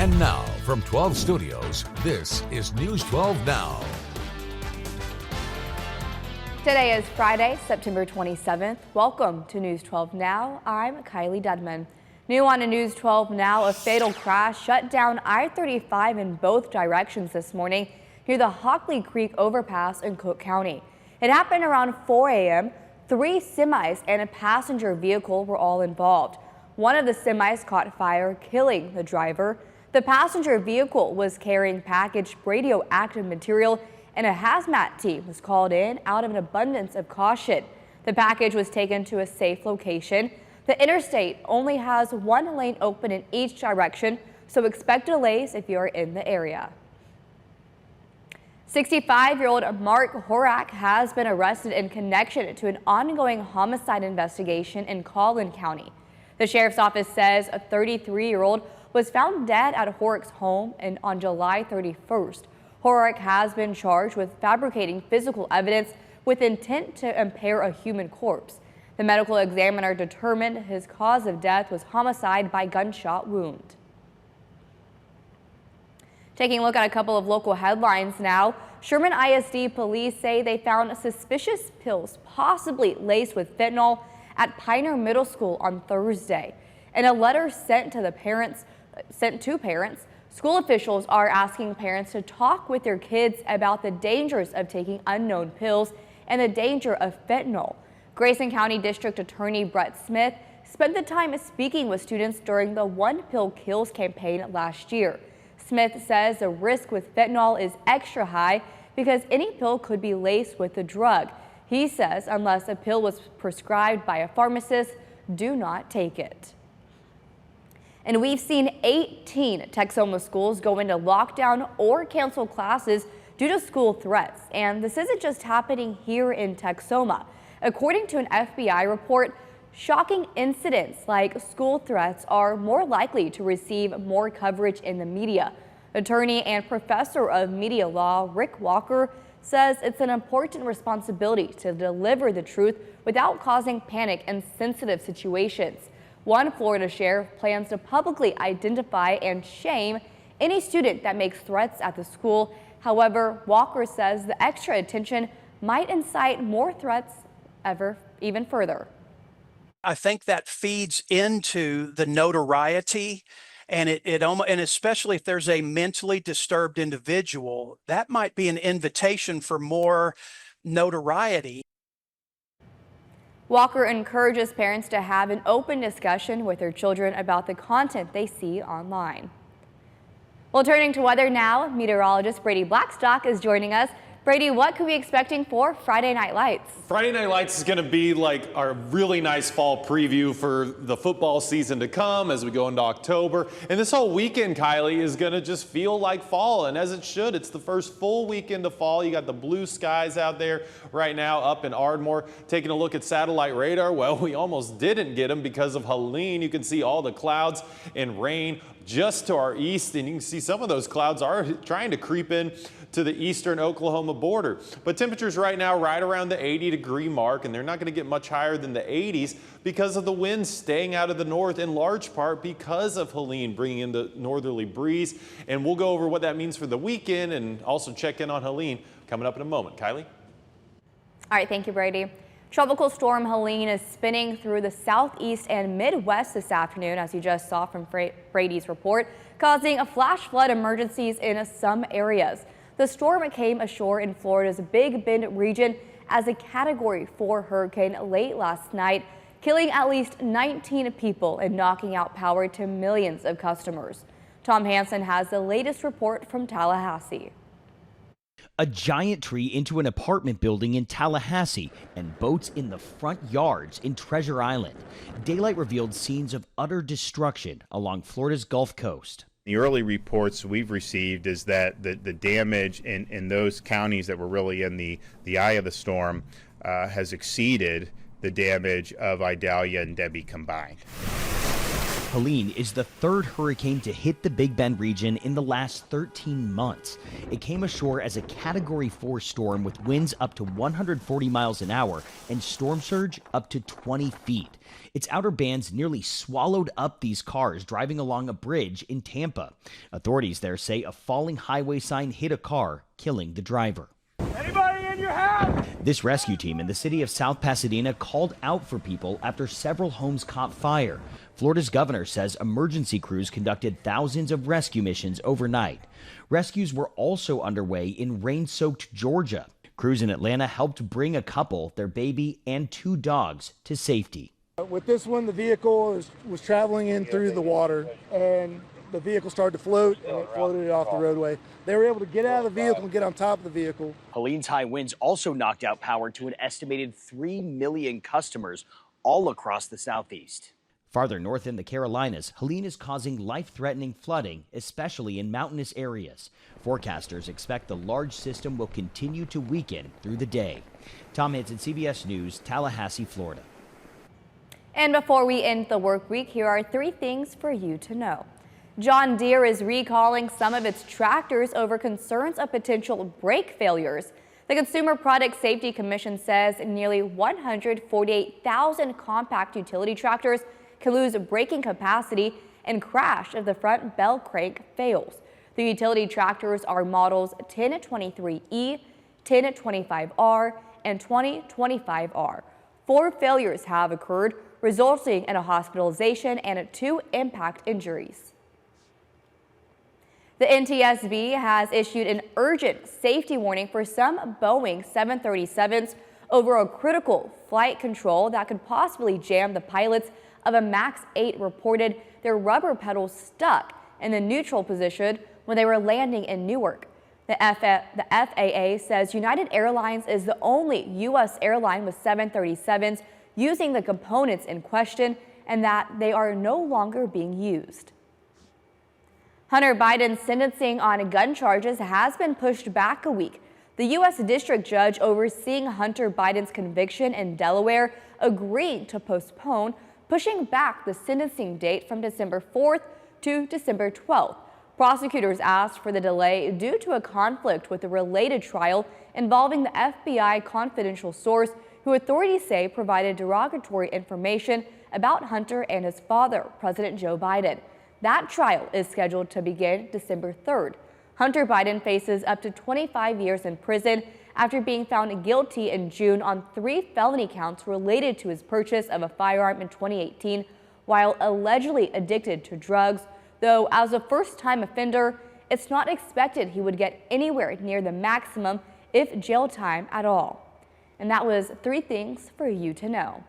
And now, from 12 Studios, this is News 12 Now. Today is Friday, September 27th. Welcome to News 12 Now. I'm Kylee Dedmon. New on News 12 Now, a fatal crash shut down I-35 in both directions this morning near the Hockley Creek overpass in Cook County. It happened around 4 a.m. 3 semis and a passenger vehicle were all involved. One of the semis caught fire, killing the driver. The passenger vehicle was carrying packaged radioactive material, and a hazmat team was called in out of an abundance of caution. The package was taken to a safe location. The interstate only has one lane open in each direction, so expect delays if you are in the area. 65-year-old Mark Horak has been arrested in connection to an ongoing homicide investigation in Collin County. The sheriff's office says a 33-year-old was found dead at Horak's home on July 31st. Horak has been charged with fabricating physical evidence with intent to impair a human corpse. The medical examiner determined his cause of death was homicide by gunshot wound. Taking a look at a couple of local headlines now. Sherman ISD police say they found suspicious pills possibly laced with fentanyl at Pioneer Middle School on Thursday. In a letter sent to parents, school officials are asking parents to talk with their kids about the dangers of taking unknown pills and the danger of fentanyl. Grayson County District Attorney Brett Smith spent the time speaking with students during the One Pill Kills campaign last year. Smith says the risk with fentanyl is extra high because any pill could be laced with the drug. He says unless a pill was prescribed by a pharmacist, do not take it. And we've seen 18 Texoma schools go into lockdown or cancel classes due to school threats. And this isn't just happening here in Texoma. According to an FBI report, shocking incidents like school threats are more likely to receive more coverage in the media. Attorney and professor of media law Rick Walker says it's an important responsibility to deliver the truth without causing panic in sensitive situations. One Florida sheriff plans to publicly identify and shame any student that makes threats at the school. However, Walker says the extra attention might incite more threats even further. I think that feeds into the notoriety, and and especially if there's a mentally disturbed individual, that might be an invitation for more notoriety. Walker encourages parents to have an open discussion with their children about the content they see online. Well, turning to weather now, meteorologist Brady Blackstock is joining us. Brady, what could we be expecting for Friday Night Lights? Friday Night Lights is going to be like our really nice fall preview for the football season to come as we go into October. And this whole weekend, Kylie, is going to just feel like fall, and as it should. It's the first full weekend of fall. You got the blue skies out there right now up in Ardmore. Taking a look at satellite radar, well, we almost didn't get them because of Helene. You can see all the clouds and rain just to our east, and you can see some of those clouds are trying to creep in to the eastern Oklahoma border. But temperatures right now right around the 80-degree mark, and they're not going to get much higher than the 80s because of the winds staying out of the north, in large part because of Helene bringing in the northerly breeze. And we'll go over what that means for the weekend and also check in on Helene coming up in a moment. Kylie? All right, thank you, Brady. Tropical storm Helene is spinning through the southeast and Midwest this afternoon, as you just saw from Brady's report, causing a flash flood emergencies in some areas. The storm came ashore in Florida's Big Bend region as a Category 4 hurricane late last night, killing at least 19 people and knocking out power to millions of customers. Tom Hansen has the latest report from Tallahassee. A giant tree into an apartment building in Tallahassee and boats in the front yards in Treasure Island. Daylight revealed scenes of utter destruction along Florida's Gulf Coast. The early reports we've received is that the damage in those counties that were really in the eye of the storm has exceeded the damage of Idalia and Debbie combined. Helene is the third hurricane to hit the Big Bend region in the last 13 months. It came ashore as a Category 4 storm with winds up to 140 miles an hour and storm surge up to 20 feet. Its outer bands nearly swallowed up these cars driving along a bridge in Tampa. Authorities there say a falling highway sign hit a car, killing the driver. Anybody in your house? This rescue team in the city of South Pasadena called out for people after several homes caught fire. Florida's governor says emergency crews conducted thousands of rescue missions overnight. Rescues were also underway in rain-soaked Georgia. Crews in Atlanta helped bring a couple, their baby, and 2 dogs to safety. With this one, the vehicle was traveling in through the water, and the vehicle started to float, and it floated off the roadway. They were able to get out of the vehicle and get on top of the vehicle. Helene's high winds also knocked out power to an estimated 3 million customers all across the southeast. Farther north in the Carolinas, Helene is causing life-threatening flooding, especially in mountainous areas. Forecasters expect the large system will continue to weaken through the day. Tom Hanson, CBS News, Tallahassee, Florida. And before we end the work week, here are 3 things for you to know. John Deere is recalling some of its tractors over concerns of potential brake failures. The Consumer Product Safety Commission says nearly 148,000 compact utility tractors can lose braking capacity and crash if the front bell crank fails. The utility tractors are models 1023E, 1025R, and 2025R. 4 failures have occurred, resulting in a hospitalization and 2 impact injuries. The NTSB has issued an urgent safety warning for some Boeing 737s over a critical flight control that could possibly jam the pilots of a MAX 8 reported their rubber pedals stuck in the neutral position when they were landing in Newark. The FAA says United Airlines is the only U.S. airline with 737s using the components in question and that they are no longer being used. Hunter Biden's sentencing on gun charges has been pushed back a week. The U.S. District Judge overseeing Hunter Biden's conviction in Delaware agreed to postpone, pushing back the sentencing date from December 4th to December 12th. Prosecutors asked for the delay due to a conflict with a related trial involving the FBI confidential source who authorities say provided derogatory information about Hunter and his father, President Joe Biden. That trial is scheduled to begin December 3rd. Hunter Biden faces up to 25 years in prison after being found guilty in June on 3 felony counts related to his purchase of a firearm in 2018 while allegedly addicted to drugs, though as a first-time offender, it's not expected he would get anywhere near the maximum, if jail time at all. And that was 3 things for you to know.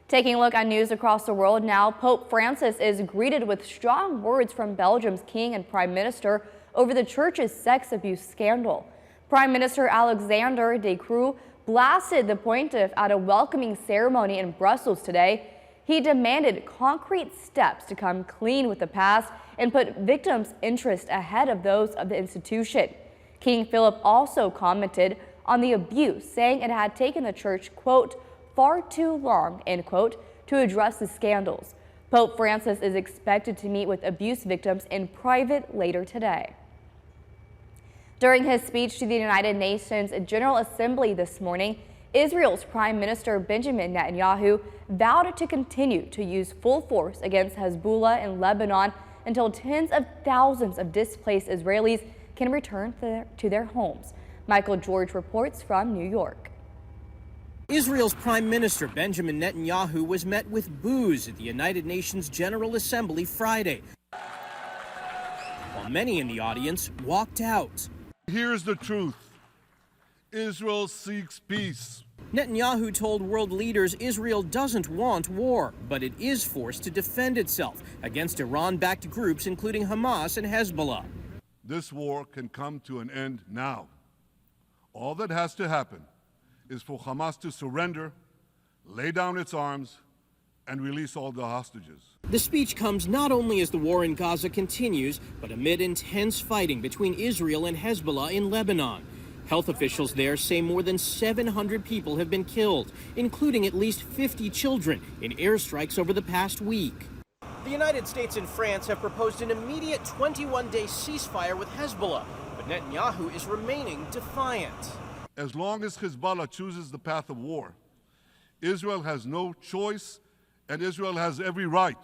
Taking a look at news across the world now, Pope Francis is greeted with strong words from Belgium's king and prime minister over the church's sex abuse scandal. Prime Minister Alexander De Croo blasted the pontiff at a welcoming ceremony in Brussels today. He demanded concrete steps to come clean with the past and put victims' interests ahead of those of the institution. King Philip also commented on the abuse, saying it had taken the church, quote, far too long, end quote, to address the scandals. Pope Francis is expected to meet with abuse victims in private later today. During his speech to the United Nations General Assembly this morning, Israel's Prime Minister Benjamin Netanyahu vowed to continue to use full force against Hezbollah in Lebanon until tens of thousands of displaced Israelis can return to their homes. Michael George reports from New York. Israel's Prime Minister Benjamin Netanyahu was met with boos at the United Nations General Assembly Friday, while many in the audience walked out. Here's the truth. Israel seeks peace. Netanyahu told world leaders Israel doesn't want war, but it is forced to defend itself against Iran-backed groups including Hamas and Hezbollah. This war can come to an end now. All that has to happen is for Hamas to surrender, lay down its arms, and release all the hostages. The speech comes not only as the war in Gaza continues, but amid intense fighting between Israel and Hezbollah in Lebanon. Health officials there say more than 700 people have been killed, including at least 50 children, in airstrikes over the past week. The United States and France have proposed an immediate 21-day ceasefire with Hezbollah, but Netanyahu is remaining defiant. As long as Hezbollah chooses the path of war, Israel has no choice, and Israel has every right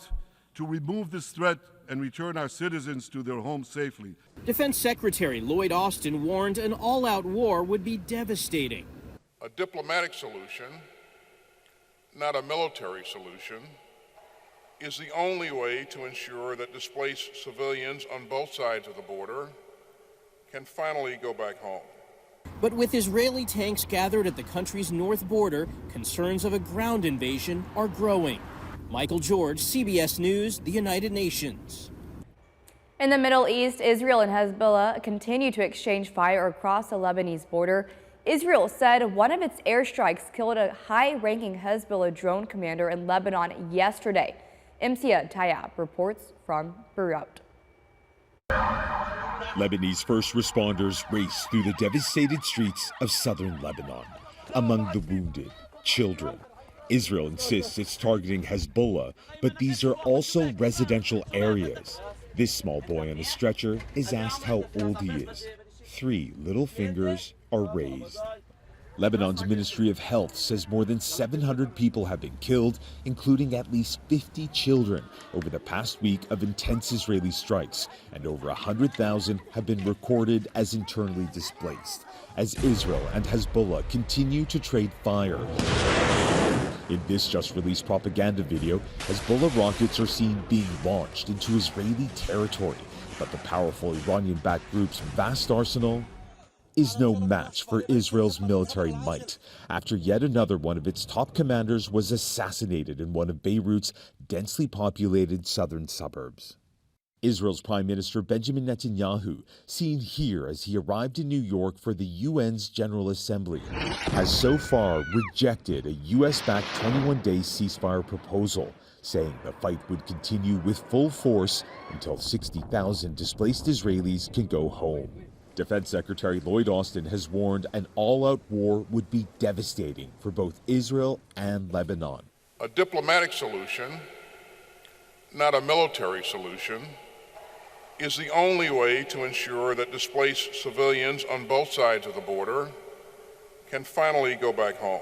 to remove this threat and return our citizens to their homes safely. Defense Secretary Lloyd Austin warned an all-out war would be devastating. A diplomatic solution, not a military solution, is the only way to ensure that displaced civilians on both sides of the border can finally go back home. But with Israeli tanks gathered at the country's north border, concerns of a ground invasion are growing. Michael George, CBS News, the United Nations. In the Middle East, Israel and Hezbollah continue to exchange fire across the Lebanese border. Israel said one of its airstrikes killed a high-ranking Hezbollah drone commander in Lebanon yesterday. Imsia Tayyab reports from Beirut. Lebanese first responders raced through the devastated streets of southern Lebanon. Among the wounded, children. Israel insists it's targeting Hezbollah, but these are also residential areas. This small boy on a stretcher is asked how old he is. 3 little fingers are raised. Lebanon's Ministry of Health says more than 700 people have been killed, including at least 50 children, over the past week of intense Israeli strikes, and over 100,000 have been recorded as internally displaced, as Israel and Hezbollah continue to trade fire. In this just-released propaganda video, Hezbollah rockets are seen being launched into Israeli territory, but the powerful Iranian-backed group's vast arsenal is no match for Israel's military might, after yet another one of its top commanders was assassinated in one of Beirut's densely populated southern suburbs. Israel's Prime Minister Benjamin Netanyahu, seen here as he arrived in New York for the UN's General Assembly, has so far rejected a U.S.-backed 21-day ceasefire proposal, saying the fight would continue with full force until 60,000 displaced Israelis can go home. Defense Secretary Lloyd Austin has warned an all-out war would be devastating for both Israel and Lebanon. A diplomatic solution, not a military solution, is the only way to ensure that displaced civilians on both sides of the border can finally go back home.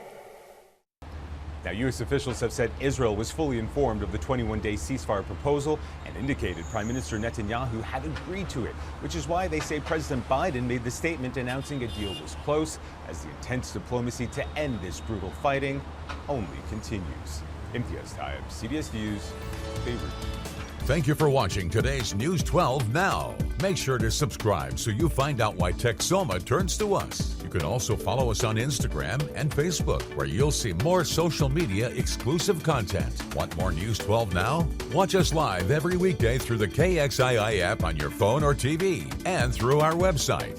Now, U.S. officials have said Israel was fully informed of the 21-day ceasefire proposal and indicated Prime Minister Netanyahu had agreed to it, which is why they say President Biden made the statement announcing a deal was close, as the intense diplomacy to end this brutal fighting only continues. Imtiaz Tayyab, CBS News, Beirut. Thank you for watching today's News 12 Now. Make sure to subscribe so you find out why Texoma turns to us. You can also follow us on Instagram and Facebook, where you'll see more social media exclusive content. Want more News 12 Now? Watch us live every weekday through the KXII app on your phone or TV and through our website.